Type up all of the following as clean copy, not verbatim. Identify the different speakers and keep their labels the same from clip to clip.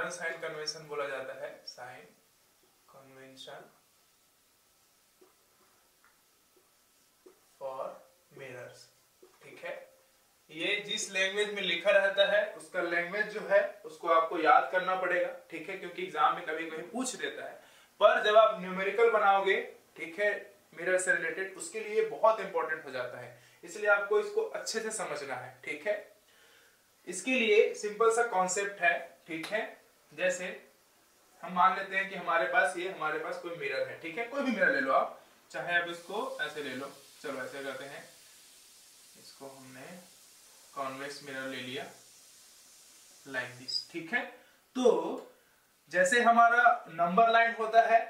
Speaker 1: Modern sign convention बोला जाता है, साइन कन्वेंशन फॉर मिरर्स। ठीक है, ये जिस लैंग्वेज में लिखा रहता है उसका लैंग्वेज जो है उसको आपको याद करना पड़ेगा। ठीक है, क्योंकि एग्जाम में कभी कभी पूछ देता है, पर जब आप न्यूमेरिकल बनाओगे, ठीक है, मिरर से रिलेटेड, उसके लिए बहुत इंपॉर्टेंट हो जाता है, इसलिए आपको इसको अच्छे से समझना है। ठीक है, इसके लिए सिंपल सा कॉन्सेप्ट है। ठीक है, जैसे हम मान लेते हैं कि हमारे पास कोई मिरर है। ठीक है, कोई भी मिरर ले लो आप, चाहे आप इसको ऐसे ले लो, चलो ऐसे करते हैं, इसको हमने कॉन्वेक्स मिरर ले लिया लाइक दिस। ठीक है, तो जैसे हमारा नंबर लाइन होता है,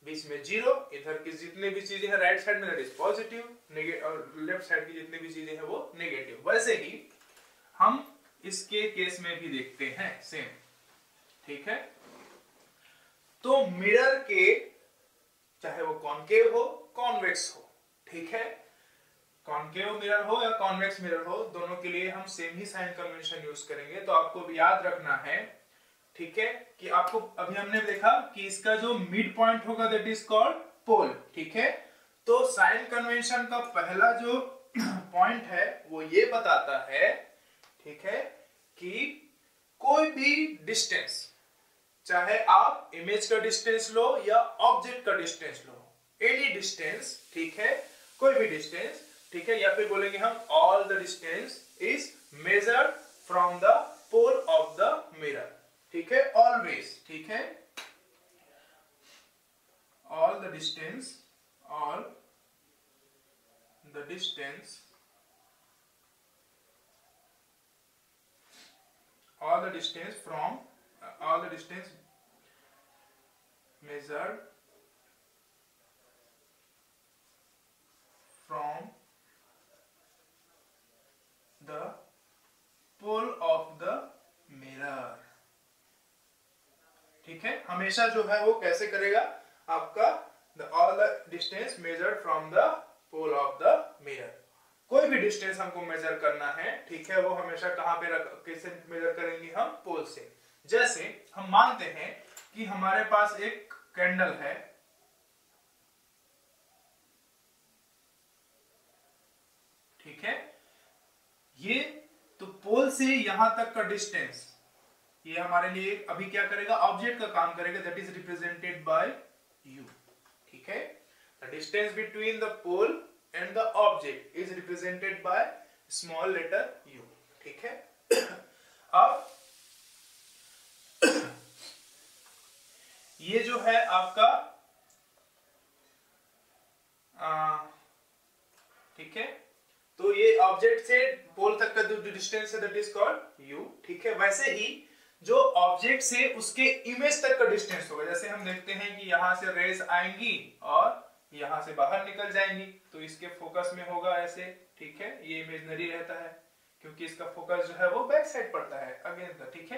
Speaker 1: बीच में 0, इधर की जितने भी चीजें हैं राइट साइड में दैट इज पॉजिटिव, नेगेटिव, और लेफ्ट साइड की जितनी भी चीजें हैं वो नेगेटिव। वैसे ही हम इसके केस में भी देखते हैं सेम। ठीक है, तो मिरर के चाहे वो कॉनकेव हो कॉन्वेक्स हो, ठीक है, कॉनकेव मिरर हो या कॉन्वेक्स मिरर हो, दोनों के लिए हम सेम ही साइन कन्वेंशन यूज करेंगे। तो आपको याद रखना है, ठीक है, कि आपको अभी हमने देखा कि इसका जो मिड पॉइंट होगा दैट इज कॉल्ड पोल। ठीक है, तो साइन कन्वेंशन का पहला जो पॉइंट है वो ये बताता है, ठीक है, कि कोई भी डिस्टेंस, चाहे आप इमेज का डिस्टेंस लो या ऑब्जेक्ट का डिस्टेंस लो, एनी डिस्टेंस, ठीक है, कोई भी डिस्टेंस, ठीक है, या फिर बोलेंगे हम all the distance is measured from the pole of the mirror. ठीक है, ऑलवेज, ठीक है, all the distance measured from the pole of the mirror। ठीक है, हमेशा जो है वो कैसे करेगा आपका all the distance measured from the pole of the mirror। कोई भी डिस्टेंस हमको मेजर करना है, ठीक है, वो हमेशा कहां पे कैसे मेजर करेंगे हम, पोल से। जैसे हम मानते हैं कि हमारे पास एक कैंडल है, ठीक है, ये तो पोल से यहां तक का डिस्टेंस, ये हमारे लिए अभी क्या करेगा, ऑब्जेक्ट का काम करेगा, that is represented by u। ठीक है, the distance between the pole and the object is represented by small letter u। ठीक है, अब ये जो है आपका ठीक है, तो ये ऑब्जेक्ट से पोल तक का जो डिस्टेंस है दैट इज कॉल्ड u। ठीक है, वैसे ही जो ऑब्जेक्ट से उसके इमेज तक का डिस्टेंस होगा, जैसे हम देखते हैं कि यहां से रेज आएंगी और यहां से बाहर निकल जाएंगी, तो इसके फोकस में होगा ऐसे। ठीक है, ये इमेजिनरी रहता है क्योंकि इसका फोकस जो है वो बैक साइड पड़ता है अगेंस्ट द। ठीक है,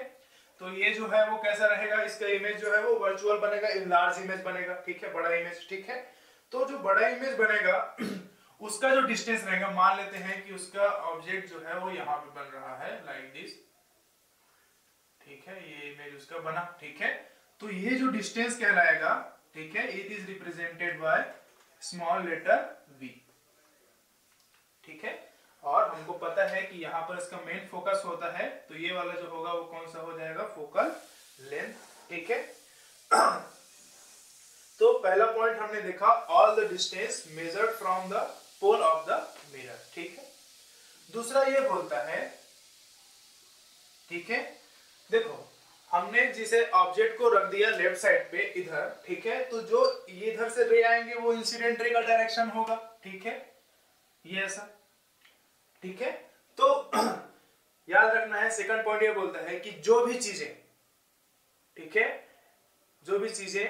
Speaker 1: तो ये जो है वो कैसा रहेगा, इसका इमेज जो है वो वर्चुअल बनेगा, लार्ज इमेज बनेगा। ठीक है, बड़ा इमेज। ठीक है, तो जो बड़ा इमेज बनेगा उसका जो डिस्टेंस रहेगा, मान लेते हैं कि उसका ऑब्जेक्ट जो है वो यहाँ पे बन रहा है लाइक दिस। ठीक है, ये इमेज उसका बना। ठीक है, तो ये जो डिस्टेंस कहलाएगा, ठीक है, it is represented by small letter v। ठीक है, और हमको पता है कि यहाँ पर इसका मेन फोकस होता है, तो ये वाला जो होगा वो कौन सा हो जाएगा, फोकल लेंथ। ठीक है, तो पहला पॉइंट हमने देखा, all the distance measured from the pole of the mirror. ठीक है, दूसरा ये बोलता है, ठीक है, देखो हमने जिसे ऑब्जेक्ट को रख दिया लेफ्ट साइड पे इधर, ठीक है, तो जो ये इधर से रे आएंगे वो इंसिडेंट रे का डायरेक्शन होगा। ठीक है, ये ऐसा। ठीक है, तो याद रखना है, सेकंड पॉइंट ये बोलता है कि जो भी चीजें, ठीक है, जो भी चीजें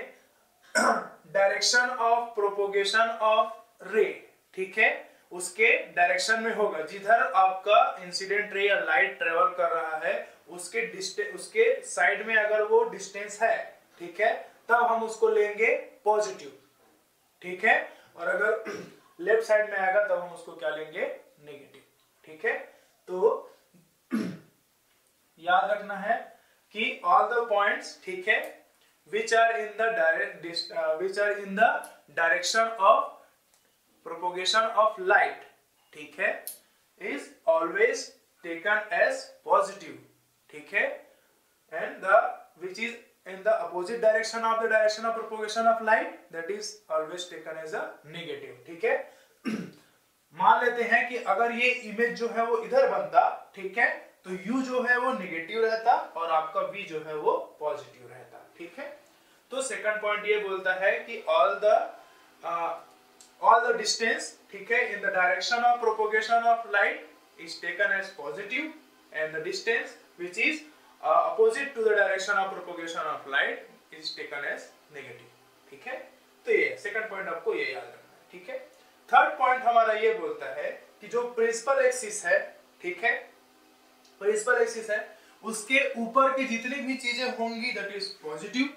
Speaker 1: डायरेक्शन ऑफ प्रोपोगेशन ऑफ रे, ठीक है, उसके डायरेक्शन में होगा, जिधर आपका इंसिडेंट रे या लाइट ट्रेवल कर रहा है उसके साइड में अगर वो डिस्टेंस है, ठीक है, तब हम उसको लेंगे पॉजिटिव। ठीक है, और अगर लेफ्ट साइड में आएगा तब हम उसको क्या लेंगे, नेगेटिव। ठीक है, तो याद रखना है कि ऑल द पॉइंट्स, ठीक है, which are in the direction of propagation of light, ठीक है, is always taken as positive, ठीक है, and the which is in the opposite direction of the direction of propagation of light, that is always taken as a negative, ठीक है। मान लेते हैं कि अगर ये इमेज जो है वो इधर बनता, ठीक है, तो u जो है वो नेगेटिव रहता और आपका v जो है वो पॉजिटिव रहता, ठीक है। तो सेकंड पॉइंट ये बोलता है कि ऑल द डिस्टेंस, ठीक है, in the direction of propagation of light is taken as positive and the distance which is opposite to the direction of propagation of light is taken as negative, ठीक है। तो ये second point आपको ये याद रखना है, ठीक है। थर्ड पॉइंट हमारा ये बोलता है कि जो प्रिंसिपल एक्सिस है, ठीक है, प्रिंसिपल एक्सिस है, उसके ऊपर की जितनी भी चीजें होंगी दैट इज पॉजिटिव,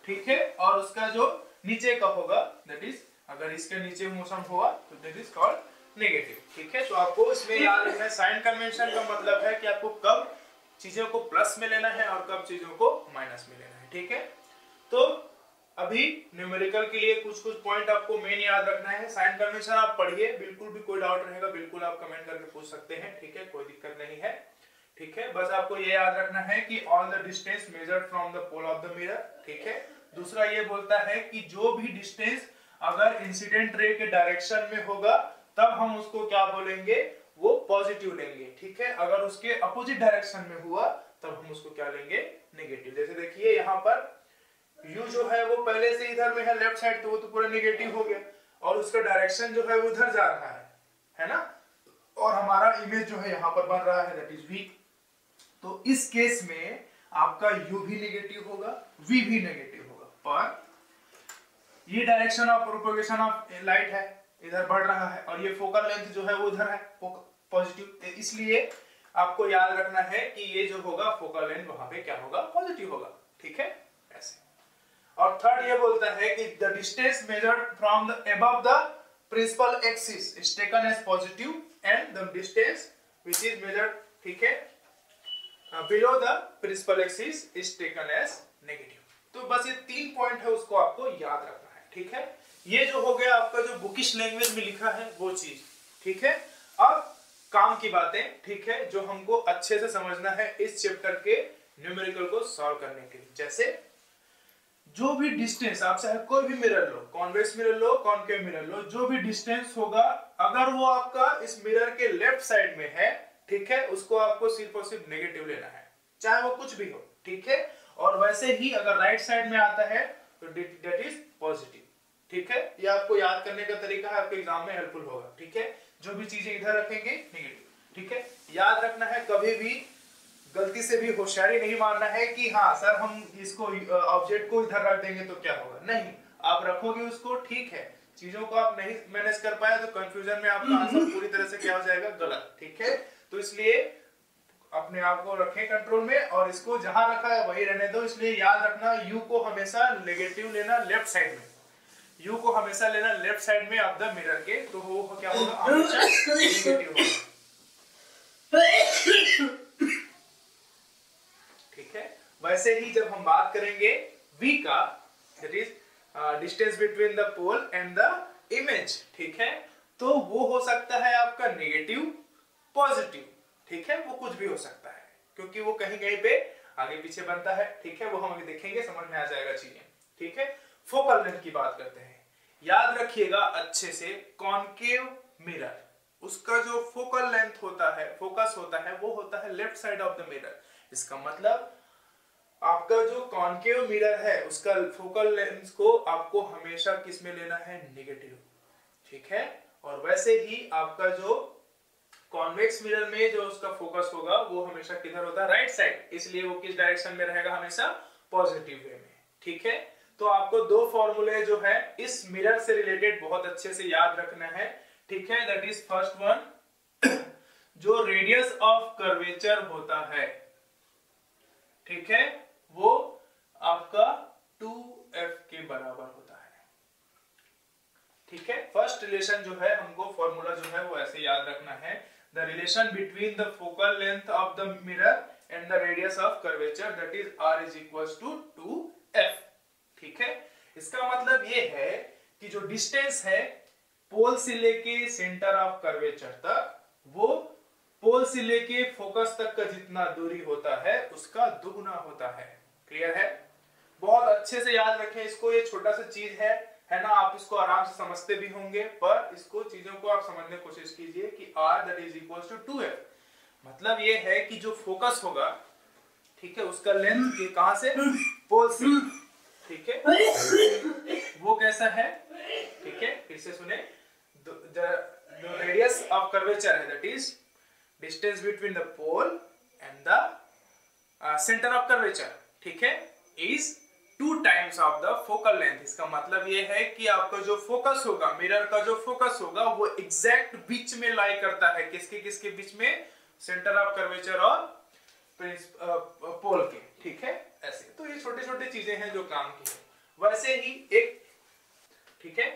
Speaker 1: ठीक है, और उसका जो नीचे का होगा दैट इज, अगर इसके नीचे मोशन होगा तो दैट इज कॉल्ड नेगेटिव, ठीक है। तो आपको इसमें याद रखना है साइन कन्वेंशन का मतलब है कि आपको कब चीजों को प्लस में लेना है और कब चीजों को माइनस में लेना है, ठीक है। तो अभी न्यूमेरिकल के लिए कुछ पॉइंट आपको मेन याद रखना है। साइन कन्वेंशन आप पढ़िए, बिल्कुल भी कोई डाउट रहेगा बिल्कुल आप कमेंट करके पूछ सकते हैं, ठीक है, कोई दिक्कत नहीं है, ठीक है। बस आपको ये याद रखना है कि all the distance measured from the pole of the mirror, ठीक है। दूसरा ये बोलता है कि जो भी डिस्टेंस अगर इंसिडेंट रे के डायरेक्शन में होगा तब हम उसको क्या बोलेंगे, वो पॉजिटिव लेंगे, ठीक है। अगर उसके अपोजिट डायरेक्शन में हुआ तब हम उसको क्या लेंगे, नेगेटिव। जैसे देखिए यहाँ पर u जो है वो पहले से इधर में है लेफ्ट साइड, तो वो तो पूरा नेगेटिव हो गया और उसका डायरेक्शन जो है वो उधर जा रहा है ना, और हमारा इमेज जो है यहाँ पर बन रहा है दैट इज v। तो इस केस में आपका u भी नेगेटिव होगा, v भी नेगेटिव होगा, पर ये direction of propagation of light है, इधर बढ़ रहा है, और ये फोकल लेंथ जो है वो उधर है पॉजिटिव, इसलिए आपको याद रखना है कि ये जो होगा फोकल लेंथ वहां पे क्या होगा, पॉजिटिव होगा, ठीक है, ऐसे। और थर्ड ये बोलता है कि the distance measured from the above the principal axis is taken as positive and the distance which is measured, ठीक है, below the principal axis is taken as negative. तो बस ये 3 पॉइंट है, उसको आपको याद रखना है, ठीक है। ये जो हो गया आपका जो बुकिश लैंग्वेज में लिखा है वो चीज, ठीक है। अब काम की बातें, ठीक है, जो हमको अच्छे से समझना है इस चैप्टर के न्यूमेरिकल को सॉल्व करने के लिए। जैसे जो भी डिस्टेंस, आप चाहे कोई भी मिरर लो, कॉन्वेक्स मिरर लो, कॉनकेव मिरर लो, जो भी डिस्टेंस होगा अगर वो आपका इस मिरर के लेफ्ट साइड में है, ठीक है, उसको आपको सिर्फ और सिर्फ नेगेटिव लेना है, चाहे वो कुछ भी हो, ठीक है। और वैसे ही अगर राइट साइड में आता है तो दैट इज पॉजिटिव, ठीक है। ये आपको याद करने का तरीका है, आपके एग्जाम में हेल्पफुल होगा, ठीक है। जो भी चीजें इधर रखेंगे नेगेटिव, ठीक है। याद रखना है, कभी भी गलती से भी होशियारी नहीं मारना है कि हाँ सर हम इसको ऑब्जेक्ट को इधर रख देंगे तो क्या होगा, नहीं, आप रखोगे उसको, ठीक है। चीजों को आप नहीं मैनेज कर पाए तो कंफ्यूजन में आपका आंसर पूरी तरह से क्या हो जाएगा, गलत, ठीक है। तो इसलिए अपने आप को रखें कंट्रोल में और इसको जहां रखा है वही रहने दो। इसलिए याद रखना u को हमेशा नेगेटिव लेना लेफ्ट साइड में, u को हमेशा लेना लेफ्ट साइड में ऑफ द मिरर के, तो वो क्या होगा, हमेशा नेगेटिव होगा, ठीक है। वैसे ही जब हम बात करेंगे v का, that is distance between the pole and the image, ठीक है, तो वो हो सकता है आपका नेगेटिव, पॉजिटिव, ठीक है, वो कुछ भी हो सकता है क्योंकि वो कहीं कहीं पे आगे पीछे बनता है, ठीक है। वो हम अभी देखेंगे, समझ में आ जाएगा चीजें, ठीक है। फोकल लेंथ की बात करते हैं, याद रखिएगा अच्छे से, कॉनकेव मिरर, उसका जो फोकल लेंथ होता है, फोकस होता है, वो होता है left side of the mirror. इसका मतलब आपका जो कॉनकेव मिरर है उसका फोकल लेंथ को आपको हमेशा किस में लेना है, नेगेटिव, ठीक है। और वैसे ही आपका जो कॉन्वेक्स मिरर में जो उसका फोकस होगा वो हमेशा किधर होता है, राइट साइड, इसलिए वो किस डायरेक्शन में रहेगा, हमेशा पॉजिटिव वे में, ठीक है। तो आपको 2 फॉर्मूले जो है इस मिरर से रिलेटेड बहुत अच्छे से याद रखना है, ठीक है। दैट इज फर्स्ट वन, जो रेडियस ऑफ कर्वेचर होता है, ठीक है, वो आपका 2f के बराबर होता है, ठीक है। फर्स्ट रिलेशन जो है हमको फॉर्मूला जो है वो ऐसे याद रखना है, the relation between the focal length of the mirror and the radius of curvature that is r is equals to 2f। ठीक है, इसका मतलब ये है कि जो डिस्टेंस है पोल से लेके सेंटर ऑफ कर्वेचर तक, वो पोल से लेके फोकस तक का जितना दूरी होता है उसका दुगुना होता है। क्लियर है? बहुत अच्छे से याद रखें इसको, ये छोटा सा चीज है ना, आप इसको आराम से समझते भी होंगे, पर इसको चीजों को आप समझने की कोशिश कीजिए कि r that is equals to 2f। मतलब ये है कि जो फोकस होगा, ठीक है, उसका लेंथ ये कहां से, पोल से, ठीक है, वो कैसा है, ठीक है, फिर से सुने, the radius of curvature है that is distance between the pole and the center of curvature, ठीक है, is 2 times of the focal length। इसका मतलब ये है कि आपका जो फोकस होगा, मिरर का जो फोकस होगा, वो एग्जैक्ट बीच में लाई करता है, किसके किसके बीच में, सेंटर ऑफ कर्वेचर और पोल के, ठीक है, ऐसे। तो ये छोटे छोटे चीजें हैं जो काम की है। वैसे ही एक, ठीक है,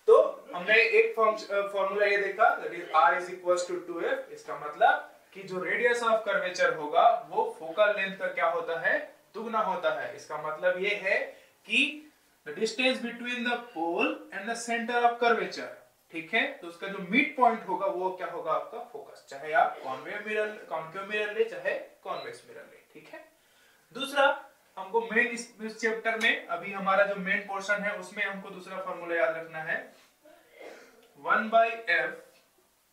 Speaker 1: तो हमने एक फॉर्मूला ये देखा that is r is equals to 2f। इसका मतलब कि जो रेडियस ऑफ कर्वेचर होगा वो फोकल लेंथ का क्या होता है, दुगना होता है। इसका मतलब ये है कि the distance between the pole and the center of curvature, ठीक है, तो उसका जो मिड पॉइंट होगा वो क्या होगा, आपका फोकस, चाहे आप कॉन्वेव मिरर ले चाहे कॉन्वेक्स मिरर ले, ठीक है। दूसरा, हमको मेन इस चैप्टर में, अभी हमारा जो मेन पोर्शन है उसमें हमको दूसरा फॉर्मूला याद रखना है, 1/f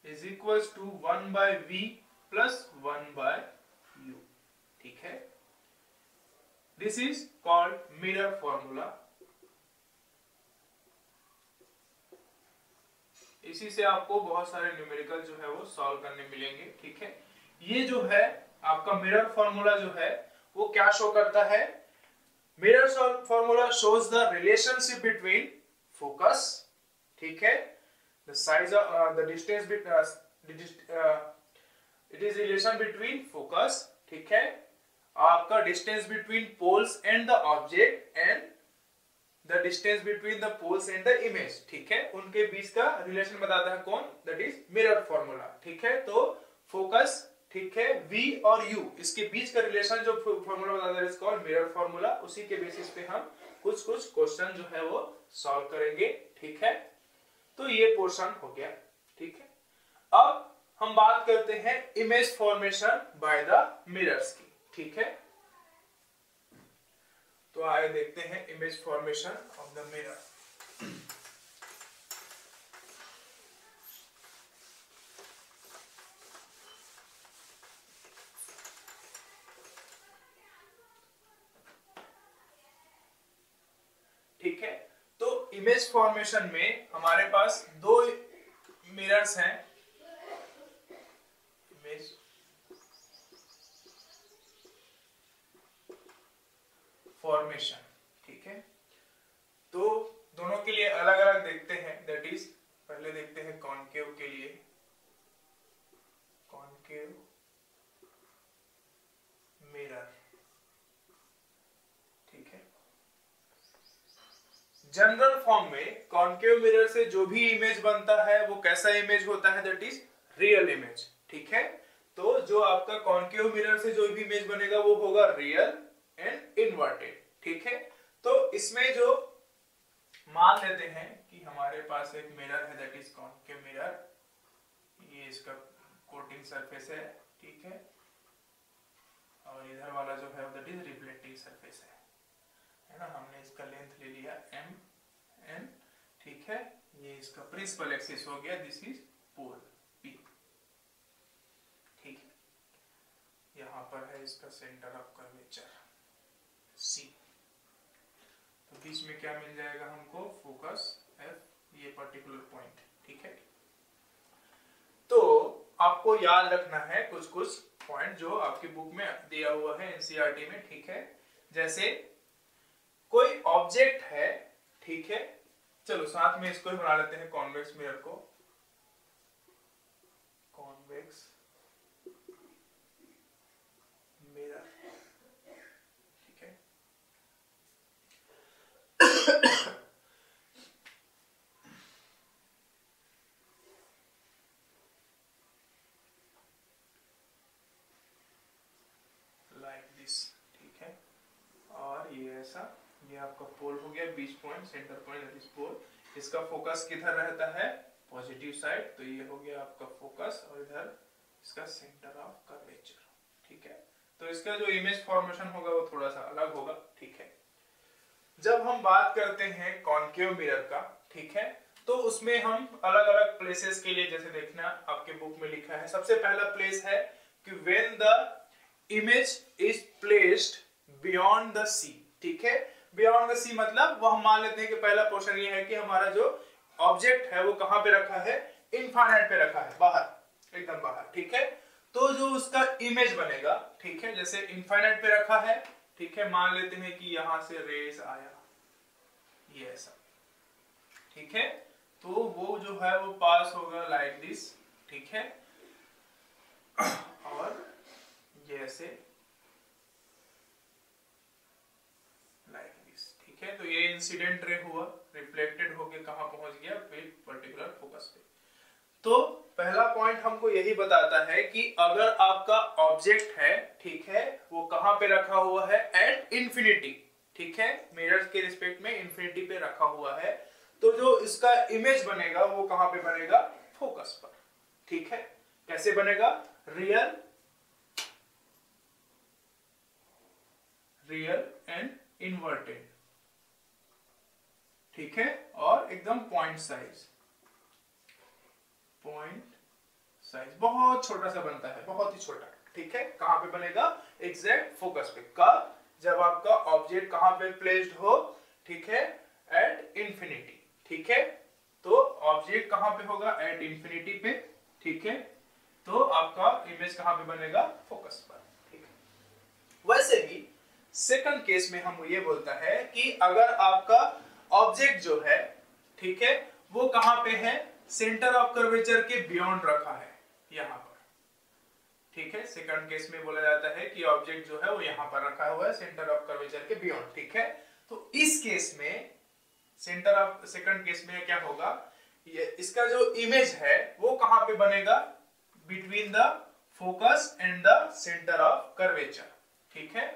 Speaker 1: is equals to 1/v plus 1/u, ठीक है। This is called mirror formula. इसी से आपको बहुत सारे न्यूमेरिकल जो है वो सॉल्व करने मिलेंगे, ठीक है। ये जो है आपका मिरर फॉर्मूला जो है वो क्या शो करता है, mirror formula shows the relationship between focus, ठीक है, the size of the distance it is relation between focus, ठीक है, आपका distance between poles and the object and the distance between the poles and the image, ठीक है, उनके बीच का relation बताता है कौन, दैट इज मिरर फॉर्मूला, ठीक है। तो फोकस, ठीक है, V और U, इसके बीच का रिलेशन जो फॉर्मूला बताता है इज कॉल्ड मिरर फॉर्मूला। उसी के बेसिस पे हम कुछ क्वेश्चन जो है वो सॉल्व करेंगे, ठीक है। तो ये पोर्शन हो गया, ठीक है। अब हम बात करते हैं image formation by the mirrors की, ठीक है। तो आइए देखते हैं image formation of the mirror. ठीक है, तो इमेज फॉर्मेशन में हमारे पास 2 मिरर्स हैं, इमेज फॉर्मेशन, ठीक है। तो दोनों के लिए अलग अलग देखते हैं, दैट इज पहले देखते हैं कॉनकेव के लिए, कॉनकेव मिरर, ठीक है। जनरल फॉर्म में कॉनकेव मिरर से जो भी इमेज बनता है वो कैसा इमेज होता है, दैट इज रियल इमेज, ठीक है। तो जो आपका कॉनकेव मिरर से जो भी इमेज बनेगा वो होगा रियल एंड इन्वर्टेड, ठीक है। तो इसमें जो मान लेते हैं कि हमारे पास एक मिरर है दैट इज कॉनकेव मिरर, ये इसका कोटिंग सरफेस है, ठीक है, और इधर वाला जो है दैट इज रिफ्लेक्टिंग सरफेस है ना। हमने इसका लेंथ ले लिया MN, ठीक है, ये इसका प्रिंसिपल एक्सिस हो गया, दिस इज पोल P, ठीक है। यहाँ पर है इसका सेंटर ऑफ कर्वेचर C, तो बीच में क्या मिल जाएगा हमको, फोकस F, ये पर्टिकुलर पॉइंट, ठीक है। तो आपको याद रखना है कुछ पॉइंट जो आपकी बुक में दिया हुआ है NCERT में, ठीक है। जैसे कोई ऑब्जेक्ट है, ठीक है, चलो साथ में इसको ही बना लेते हैं कॉन्वेक्स मिरर को, कॉन्वेक्स मिरर, ठीक है। बीच point, centre point that is pole, इसका फोकस किधर रहता है, पॉजिटिव साइड, तो ये हो गया आपका फोकस और इधर इसका सेंटर ऑफ कर्वेचर, ठीक है। तो इसका जो इमेज फॉर्मेशन होगा वो थोड़ा सा अलग होगा, ठीक है। जब हम बात करते हैं कॉन्केव मिरर का, ठीक है, तो उसमें हम अलग अलग प्लेसेस के लिए, जैसे देखना आपके बुक में लिखा है, सबसे पहला प्लेस है कि when the image is placed beyond the C, ठीक है। बियॉन्ड द सी मतलब वो हम मान लेते हैं कि पहला पोर्शन ये है कि हमारा जो ऑब्जेक्ट है वो कहां पे रखा है, इनफाइनाइट पे रखा है, बाहर, एकदम बाहर, ठीक है। तो जो उसका इमेज बनेगा, ठीक है, जैसे इनफाइनाइट पे रखा है, ठीक है, मान लेते हैं कि यहां से रेस आया, ये ऐसा, ठीक है, तो वो जो है वो पास होगा लाइक दिस, ठीक है, और ये ऐसे लाइक दिस, ठीक है। तो ये इंसिडेंट रे हुआ, रिफ्लेक्टेड होके कहां पहुंच गया, पर्टिकुलर फोकस पे। तो पहला पॉइंट हमको यही बताता है कि अगर आपका ऑब्जेक्ट है, ठीक है, वो कहां पे रखा हुआ है, एट इंफिनिटी, ठीक है, मिरर के रिस्पेक्ट में इंफिनिटी पे रखा हुआ है, तो जो इसका इमेज बनेगा वो कहां पे बनेगा, फोकस पर, ठीक है। कैसे बनेगा, रियल एंड इन्वर्टेड, ठीक है, और एकदम पॉइंट साइज बहुत छोटा सा बनता है, बहुत ही छोटा, ठीक है। कहां पे बनेगा, एग्जैक्ट फोकस पे, कब, जब आपका ऑब्जेक्ट कहां पे प्लेस्ड हो, ठीक है, एट इंफिनिटी, ठीक है। तो ऑब्जेक्ट कहां पे होगा, एट इंफिनिटी पे, ठीक है, तो आपका इमेज कहां पे बनेगा, फोकस पर, ठीक है। वैसे ही सेकंड केस में हम ये बोलता है कि अगर आपका ऑब्जेक्ट जो है, ठीक है, वो कहां पे है, सेंटर ऑफ कर्वेचर के बियॉन्ड रखा है, यहां पर, ठीक है। सेकंड केस में बोला जाता है कि ऑब्जेक्ट जो है वो यहां पर रखा हुआ है, सेंटर ऑफ कर्वेचर के बियॉन्ड, ठीक है। तो इस केस में सेकंड केस में क्या होगा, ये इसका जो इमेज है वो कहां पे बनेगा, between the focus and the centre of curvature, ठीक है।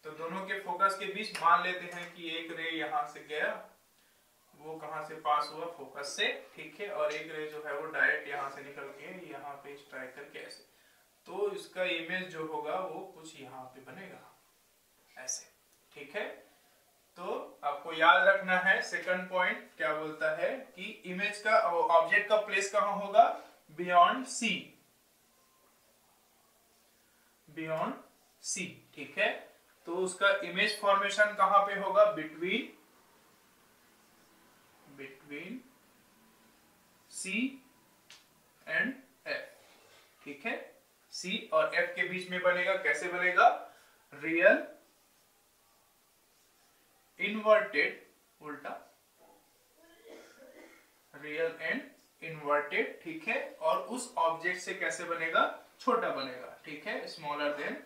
Speaker 1: तो दोनों के फोकस के बीच मान लेते हैं कि एक रे यहां से गया, वो कहां से पास हुआ, फोकस से, ठीक है, और एक रे जो है वो डायरेक्ट यहां से निकल के यहां पे स्ट्राइक करके ऐसे, तो इसका इमेज जो होगा वो कुछ यहां पे बनेगा ऐसे, ठीक है। तो आपको याद रखना है, सेकंड पॉइंट क्या बोलता है कि इमेज का, ऑब्जेक्ट का प्लेस कहां होगा, बियॉन्ड सी, ठीक है। तो उसका इमेज फॉर्मेशन कहां पे होगा, बिटवीन सी एंड एफ, ठीक है। सी और एफ के बीच में बनेगा, कैसे बनेगा, रियल इन्वर्टेड, उल्टा, रियल एंड इन्वर्टेड, ठीक है। और उस ऑब्जेक्ट से कैसे बनेगा, छोटा बनेगा, ठीक है, स्मॉलर,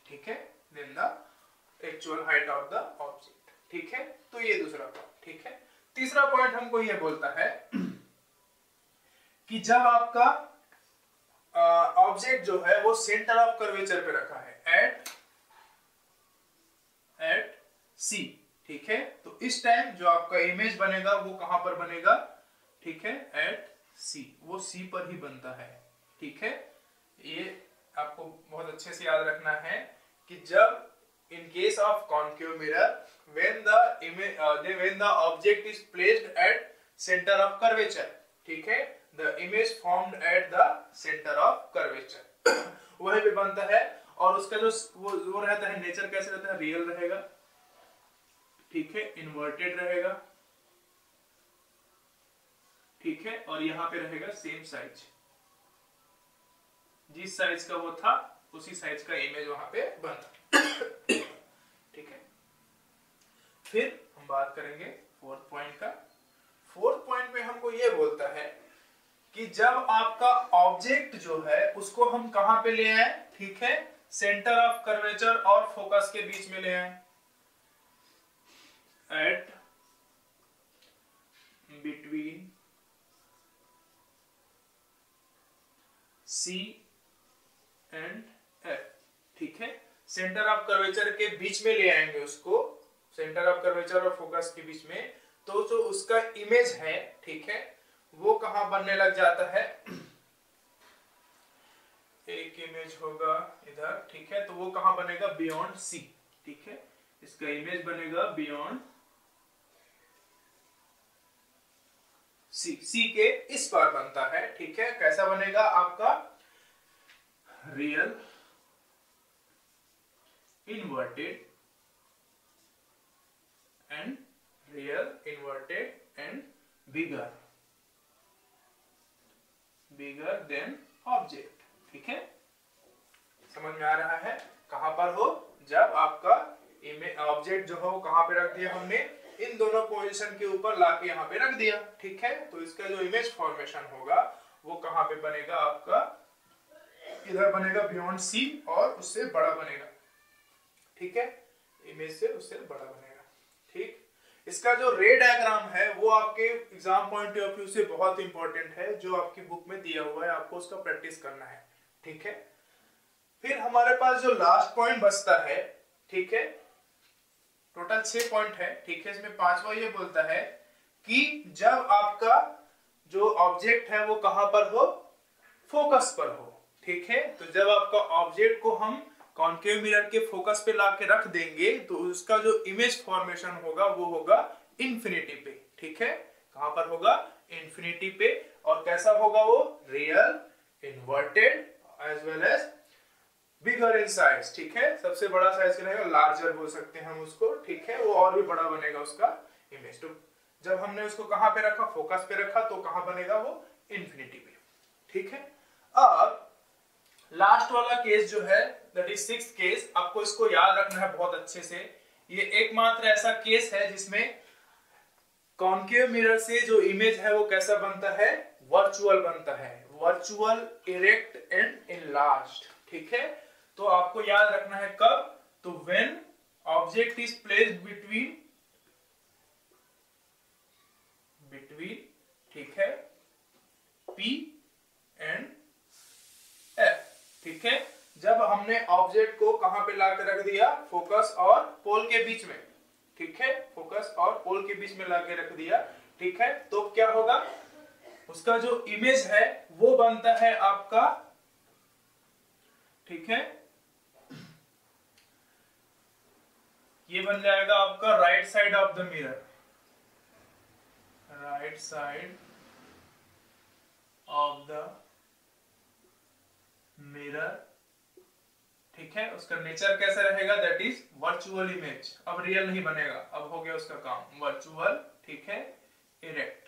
Speaker 1: ठीक है, then the actual height of the object, ठीक है। तो ये दूसरा पॉइंट, ठीक है। तीसरा पॉइंट हमको ये बोलता है कि जब आपका ऑब्जेक्ट जो है वो सेंटर ऑफ कर्वेचर पे रखा है, एट सी, ठीक है, तो इस टाइम जो आपका इमेज बनेगा वो कहां पर बनेगा, ठीक है, एट सी, वो सी पर ही बनता है, ठीक है। ये आपको बहुत अच्छे से याद रखना है कि जब in case of concave mirror, when the object is placed at center of curvature, ठीक है, the image formed at the center of curvature वही पे बनता है, और उसका जो वो रहता है, नेचर कैसे रहता है, रियल रहेगा, ठीक है, इन्वर्टेड रहेगा, ठीक है, और यहां पे रहेगा सेम साइज, जिस साइज का वो था उसी साइज का इमेज वहां पे बनता, ठीक है। फिर हम बात करेंगे फोर्थ पॉइंट का। फोर्थ पॉइंट में हमको ये बोलता है कि जब आपका ऑब्जेक्ट जो है उसको हम कहां पे ले आए, ठीक है, सेंटर ऑफ कर्वेचर और फोकस के बीच में ले आए, at between C and F, ठीक है। सेंटर ऑफ कर्वेचर के बीच में ले आएंगे उसको, सेंटर ऑफ कर्वेचर और फोकस के बीच में, तो जो उसका इमेज है, ठीक है, वो कहां बनने लग जाता है, एक इमेज होगा इधर, ठीक है, तो वो कहां बनेगा, बियॉन्ड सी, ठीक है, इसका इमेज बनेगा बियॉन्ड सी, सी के इस पार बनता है, ठीक है। कैसा बनेगा आपका, real inverted and real inverted and bigger than object, ठीक है, समझ में आ रहा है। कहां पर हो, जब आपका ऑब्जेक्ट जो है वो कहां पे रख दिया हमने, इन दोनों पोजीशन के ऊपर लाके यहाँ पे रख दिया, ठीक है। तो इसका जो इमेज फॉर्मेशन होगा वो कहां पे बनेगा आपका, इधर बनेगा बियॉन्ड सी और उससे बड़ा बनेगा, ठीक है, इमेज से उससे बड़ा बनेगा, ठीक। इसका जो रे डायग्राम है वो आपके एग्जाम पॉइंट ऑफ व्यू से बहुत इंपॉर्टेंट है, जो आपकी बुक में दिया हुआ है, आपको उसका प्रैक्टिस करना है, ठीक है। फिर हमारे पास जो लास्ट पॉइंट बचता है, ठीक है, टोटल 6 पॉइंट है, ठीक है, इसमें 5वां ये बोलता है कि जब आपका जो ऑब्जेक्ट है वो कहां पर हो, फोकस पर हो, ठीक है। तो जब आपका ऑब्जेक्ट को हम कॉन्केव मिरर के फोकस पे लाके रख देंगे तो उसका जो इमेज फॉर्मेशन होगा वो होगा इंफिनिटी पे, ठीक है, कहां पर होगा, इंफिनिटी पे। और कैसा होगा वो, real inverted as well as bigger in size, ठीक है, सबसे बड़ा साइज का रहेगा, लार्जर बोल सकते हैं हम उसको, ठीक है, वो और भी बड़ा बनेगा उसका इमेज। तो जब हमने उसको कहां पे रखा, फोकस पे रखा, तो कहां बनेगा वो, इंफिनिटी पे, ठीक है। अब लास्ट वाला केस जो है, दैट इज 6th केस, आपको इसको याद रखना है बहुत अच्छे से। ये एकमात्र ऐसा केस है जिसमें कॉन्केव मिरर से जो इमेज है वो कैसा बनता है, वर्चुअल बनता है, वर्चुअल, इरेक्ट एंड इनलार्ज्ड, ठीक है। तो आपको याद रखना है कब, तो when object is placed between, ठीक है, P एंड F, ठीक है। जब हमने ऑब्जेक्ट को कहां पे लाकर रख दिया, फोकस और पोल के बीच में, ठीक है, फोकस और पोल के बीच में लाके रख दिया, ठीक है, तो क्या होगा, उसका जो इमेज है वो बनता है आपका, ठीक है, ये बन जाएगा आपका right side of the mirror, right side of the mirror, ठीक है। उसका नेचर कैसा रहेगा, दैट इज वर्चुअल इमेज, अब रियल नहीं बनेगा, अब हो गया उसका काम वर्चुअल, ठीक है, इरेक्ट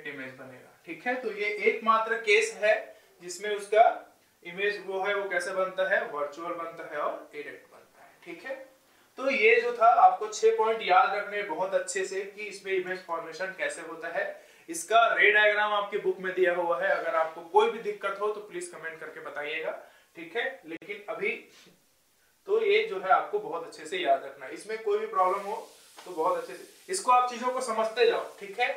Speaker 1: इमेज बनेगा, ठीक है। तो ये एकमात्र केस है जिसमें उसका इमेज वो है वो कैसे बनता है, वर्चुअल बनता है और इरेक्ट बनता है, ठीक है। तो ये जो था आपको 6 पॉइंट याद रखने बहुत अच्छे से कि इसमें इमेज फॉर्मेशन कैसे होता है। इसका रे डायग्राम आपकी बुक में दिया हुआ है, अगर आपको कोई भी दिक्कत हो तो प्लीज कमेंट करके बताइएगा, ठीक है। लेकिन अभी तो ये जो है आपको बहुत अच्छे से याद रखना है, इसमें कोई भी प्रॉब्लम हो तो बहुत अच्छे से इसको आप चीजों को समझते जाओ, ठीक है।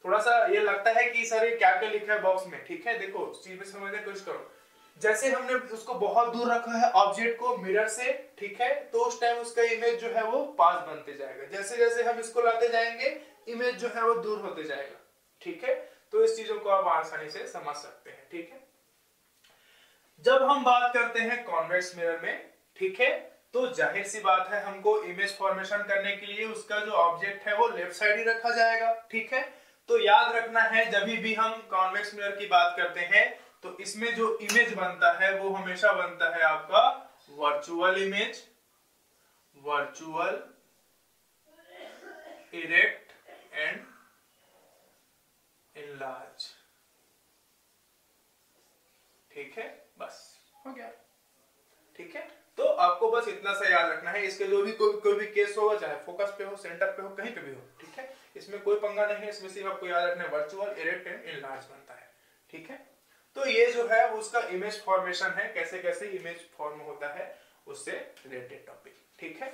Speaker 1: थोड़ा सा ये लगता है कि सर ये क्या क्या लिखा है बॉक्स में, ठीक है, देखो चीज में समझने की कोशिश करो। जैसे हमने उसको बहुत दूर रखा है ऑब्जेक्ट को मिरर से, ठीक है, तो उस टाइम उसका इमेज जो है वो पास बनते जाएगा, जैसे जैसे हम इसको लाते जाएंगे इमेज जो है वो दूर होते जाएगा, ठीक है। तो इस चीजों को आप आसानी से समझ सकते हैं, ठीक है। जब हम बात करते हैं कॉन्वेक्स मिरर में, ठीक है, तो जाहिर सी बात है हमको इमेज फॉर्मेशन करने के लिए उसका जो ऑब्जेक्ट है वो लेफ्ट साइड ही रखा जाएगा, ठीक है। तो याद रखना है जब भी हम कॉन्वेक्स मिरर की बात करते हैं तो इसमें जो इमेज बनता है वो हमेशा बनता है आपका virtual image, virtual, erect and enlarge, ठीक है, बस हो गया, ठीक है। तो आपको बस इतना सा याद रखना है, इसके जो भी कोई भी केस होगा, चाहे फोकस पे हो, सेंटर पे हो, कहीं पे भी हो, ठीक है, इसमें कोई पंगा नहीं है, इसमें सिर्फ आपको याद रखना है वर्चुअल, इरेक्ट एंड इनलार्ज बनता है, ठीक है। तो ये जो है वो उसका इमेज फॉर्मेशन है, कैसे कैसे इमेज फॉर्म होता है उससे रिलेटेड टॉपिक, ठीक है।